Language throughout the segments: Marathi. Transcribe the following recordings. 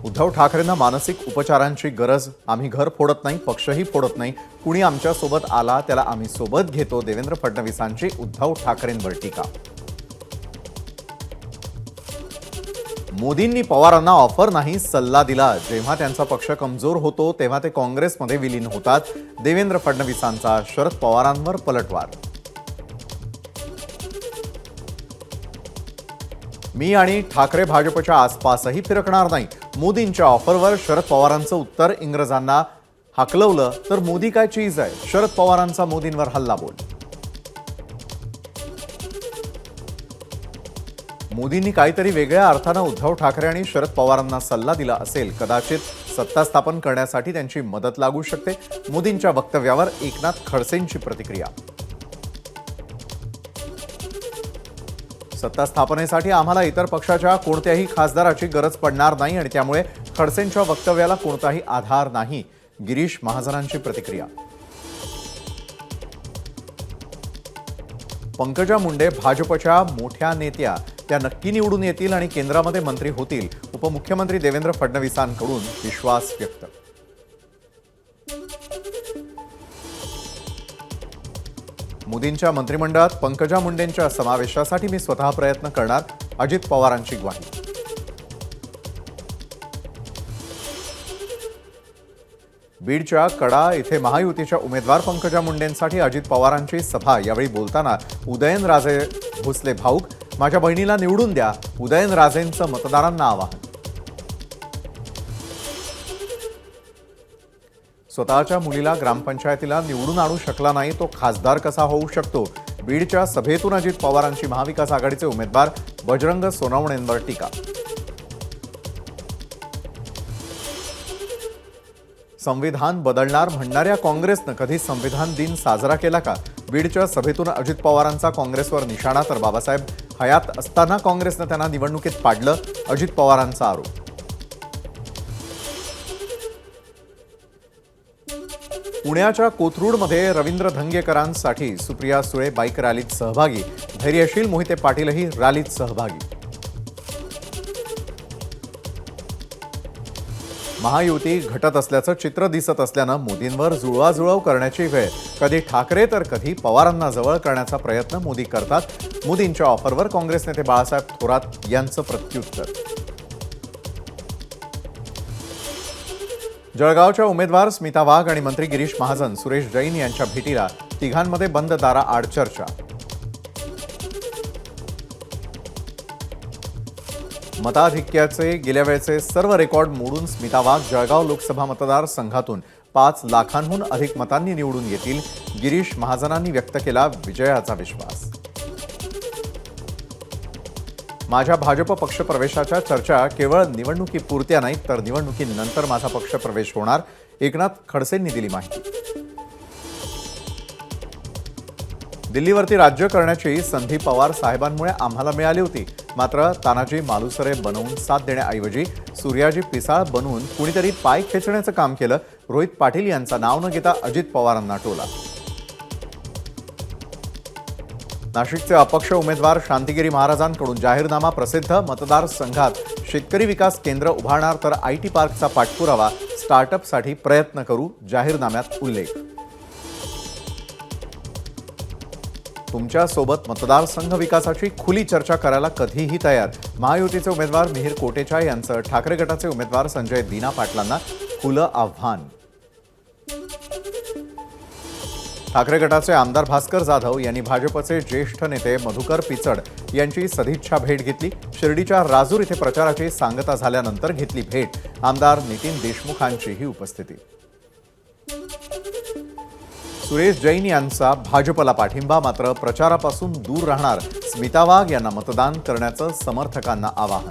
उद्धव ठाकरेंना मानसिक उपचारांची गरज. आम्ही घर फोडत नाही, पक्षही फोडत नाही. कुणी आमच्या सोबत आला त्याला आम्ही सोबत घेतो. देवेंद्र फडणवीसांची उद्धव ठाकरेंवर टीका. मोदींनी पवारांना ऑफर नाही सल्ला दिला. जेव्हा त्यांचा पक्ष कमजोर होतो तेव्हा ते काँग्रेसमध्ये विलीन होतात. देवेंद्र फडणवीसांचा शरद पवारांवर पलटवार. मी आणि ठाकरे भाजपच्या आसपासही फिरकणार नाही. मोदींच्या ऑफरवर शरद पवारांचं उत्तर. इंग्रजांना हाकलवलं तर मोदी काय चीज आहे. शरद पवारांचा मोदींवर हल्लाबोल. मोदींनी काहीतरी वेगळ्या अर्थानं उद्धव ठाकरे आणि शरद पवारांना सल्ला दिला असेल. कदाचित सत्ता स्थापन करण्यासाठी त्यांची मदत लागू शकते. मोदींच्या वक्तव्यावर एकनाथ खडसेंची प्रतिक्रिया. सत्ता स्थापनेसाठी आम्हाला इतर पक्षाच्या कोणत्याही खासदाराची गरज पडणार नाही आणि त्यामुळे खडसेंच्या वक्तव्याला कोणताही आधार नाही. गिरीश महाजनांची प्रतिक्रिया. पंकजा मुंडे भाजपच्या मोठ्या नेत्या. त्या नक्की निवडून येतील आणि केंद्रामध्ये मंत्री होतील. उपमुख्यमंत्री देवेंद्र फडणवीसांकडून विश्वास व्यक्त. मोदींच्या मंत्रिमंडळात पंकजा मुंडेंच्या समावेशासाठी मी स्वतः प्रयत्न करणार. अजित पवारांची ग्वाही. बीडच्या कडा इथे महायुतीच्या उमेदवार पंकजा मुंडेंसाठी अजित पवारांची सभा. यावेळी बोलताना उदयनराजे भोसले भाऊक. माझ्या बहिणीला निवडून द्या. उदयनराजेंचं मतदारांना आवाहन. स्वतःच्या मुलीला ग्रामपंचायतीला निवडून आणू शकला नाही तो खासदार कसा होऊ शकतो. बीडच्या सभेतून अजित पवारांची महाविकास आघाडीचे उमेदवार बजरंग सोनवणेंवर टीका. संविधान बदलणार म्हणणाऱ्या काँग्रेसनं कधी संविधान दिन साजरा केला का. बीडच्या सभेतून अजित पवारांचा काँग्रेसवर निशाणा. तर बाबासाहेब हयात असताना काँग्रेसनं त्यांना निवडणुकीत पाडलं. अजित पवारांचा आरोप. पुण्याच्या कोथरूडमध्ये रवींद्र धंगेकरांसाठी सुप्रिया सुळे बाईक रॅलीत सहभागी. धैर्यशील मोहिते पाटीलही रॅलीत सहभागी. महायुती घटत असल्याचं चित्र दिसत असल्यानं मोदींवर जुळवाजुळव करण्याची वेळ. कधी ठाकरे तर कधी पवारांना जवळ करण्याचा प्रयत्न मोदी करतात. मोदींच्या ऑफरवर काँग्रेस नेते बाळासाहेब थोरात यांचं प्रत्युत्तर. जळगावच्या उमेदवार स्मिता वाघ आणि मंत्री गिरीश महाजन सुरेश जैन यांच्या भेटीला. तिघांमध्ये बंद दाराआड चर्चा. मताधिक्याचे गेल्या वेळचे सर्व रेकॉर्ड मोडून स्मिता वाघ जळगाव लोकसभा मतदारसंघातून 5 लाखांहून अधिक मतांनी निवडून येतील. गिरीश महाजनांनी व्यक्त केला विजयाचा विश्वास. माझ्या भाजप पक्षप्रवेशाच्या चर्चा केवळ निवडणुकीपुरत्या नाहीत तर निवडणुकीनंतर माझा पक्षप्रवेश होणार. एकनाथ खडसेंनी दिली माहिती. दिल्लीवरती राज्य करण्याची संधी पवार साहेबांमुळे आम्हाला मिळाली होती. मात्र तानाजी मालुसरे बनवून साथ देण्याऐवजी सूर्याजी पिसाळ बनवून कुणीतरी पाय खेचण्याचं काम केलं. रोहित पाटील यांचं नाव न घेता अजित पवारांना टोला. नाशिकचे अपक्ष उमेदवार शांतिगिरी महाराजांकडून जाहीरनामा प्रसिद्ध. मतदारसंघात शेतकरी विकास केंद्र उभारणार तर IT पार्कचा पाठपुरावा. स्टार्टअपसाठी प्रयत्न करू. जाहीरनाम्यात उल्लेख. तुमच्यासोबत मतदारसंघ विकासाची खुली चर्चा करायला कधीही तयार. महायुतीचे उमेदवार मिहिर कोटेचा यांचं ठाकरे गटाचे उमेदवार संजय दीना पाटलांना खुलं आव्हान. ठाकरे गटाचे आमदार भास्कर जाधव यांनी भाजपचे ज्येष्ठ नेते मधुकर पिचड यांची सदिच्छा भेट घेतली. शिर्डीच्या राजूर इथे प्रचाराची सांगता झाल्यानंतर घेतली भेट. आमदार नितीन देशमुखांचीही उपस्थिती. सुरेश जैन यांचा भाजपला पाठिंबा. मात्र प्रचारापासून दूर राहणार. स्मिता वाघ यांना मतदान करण्याचं समर्थकांना आवाहन.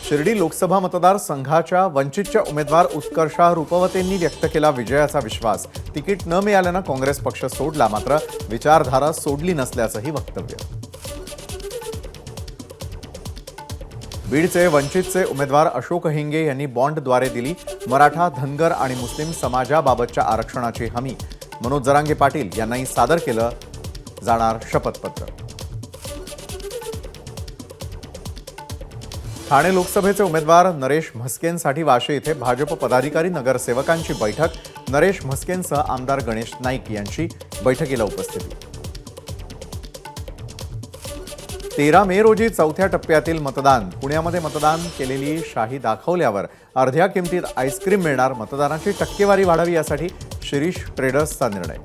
शिर्डी लोकसभा मतदारसंघाच्या वंचितच्या उमेदवार उत्कर्षा रुपवतेंनी व्यक्त केला विजयाचा विश्वास. तिकीट न मिळाल्यानं काँग्रेस पक्ष सोडला. मात्र विचारधारा सोडली नसल्याचंही वक्तव्य. बीडचे वंचितचे उमेदवार अशोक हिंगे यांनी बॉन्डद्वारे दिली मराठा, धनगर आणि मुस्लिम समाजाबाबतच्या आरक्षणाची हमी. मनोज जरांगे पाटील यांनाही सादर केलं जाणार शपथपत्र. ठाणे लोकसभेचे उमेदवार नरेश म्हस्केंसाठी वाशी येथे भाजप पदाधिकारी नगरसेवकांची बैठक. नरेश म्हस्केंसह आमदार गणेश नाईक यांची बैठकीला उपस्थिती. 13 मे रोजी चौथ्या टप्प्यातील मतदान. पुण्यामध्ये मतदान केलेली शाही दाखवल्यावर अर्ध्या किमतीत आईस्क्रीम मिळणार. मतदानाची टक्केवारी वाढावी यासाठी शिरीष ट्रेडर्सचा निर्णय.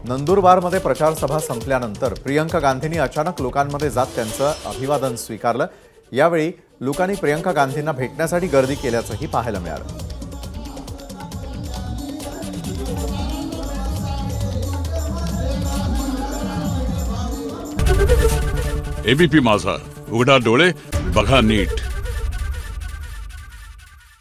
नंदुरबारमध्ये प्रचार सभा संपल्यानंतर प्रियंका गांधींनी अचानक लोकांमध्ये जात त्यांचं अभिवादन स्वीकारलं. यावेळी लोकांनी प्रियंका गांधींना भेटण्यासाठी गर्दी केल्याचंही पाहायला मिळालं. एबीपी माझा, उघडा डोळे बघा नीट.